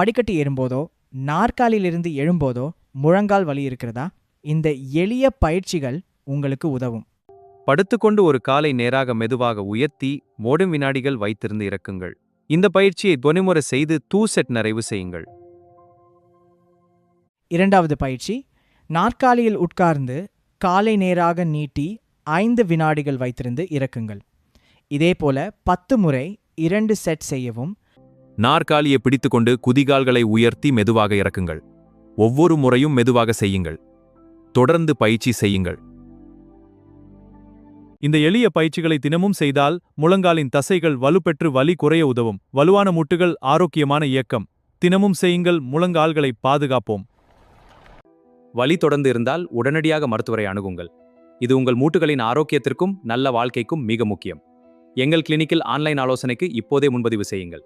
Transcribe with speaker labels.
Speaker 1: படிக்கட்டு ஏறும்போதோ நாற்காலியிலிருந்து எழும்போதோ முழங்கால் வலி இருக்கிறதா? இந்த எளிய பயிற்சிகள் உங்களுக்கு உதவும்.
Speaker 2: படுத்துக்கொண்டு ஒரு காலை நேராக மெதுவாக உயர்த்தி மோடும் வினாடிகள் வைத்திருந்து இறக்குங்கள். இந்த பயிற்சியை துவனிமுறை செய்து 2 செட் நிறைவு செய்யுங்கள்.
Speaker 1: இரண்டாவது பயிற்சி, நாற்காலியில் உட்கார்ந்து காலை நேராக நீட்டி 5 வினாடிகள் வைத்திருந்து இறக்குங்கள். இதேபோல 10 முறை 2 செட் செய்யவும்.
Speaker 2: நாற்காலியை பிடித்துக்கொண்டு குதிகால்களை உயர்த்தி மெதுவாக இறக்குங்கள். ஒவ்வொரு முறையும் மெதுவாக செய்யுங்கள். தொடர்ந்து பயிற்சி செய்யுங்கள்.
Speaker 3: இந்த எளிய பயிற்சிகளை தினமும் செய்தால் முழங்காலின் தசைகள் வலுப்பெற்று வலி குறைய உதவும். வலுவான முட்டுகள், ஆரோக்கியமான இயக்கம். தினமும் செய்யுங்கள், முழங்கால்களை பாதுகாப்போம்.
Speaker 2: வலி தொடர்ந்து இருந்தால் உடனடியாக மருத்துவரை அணுகுங்கள். இது உங்கள் மூட்டுகளின் ஆரோக்கியத்திற்கும் நல்ல வாழ்க்கைக்கும் மிக முக்கியம். எங்கள் கிளினிக்கில் ஆன்லைன் ஆலோசனைக்கு இப்போதே முன்பதிவு செய்யுங்கள்.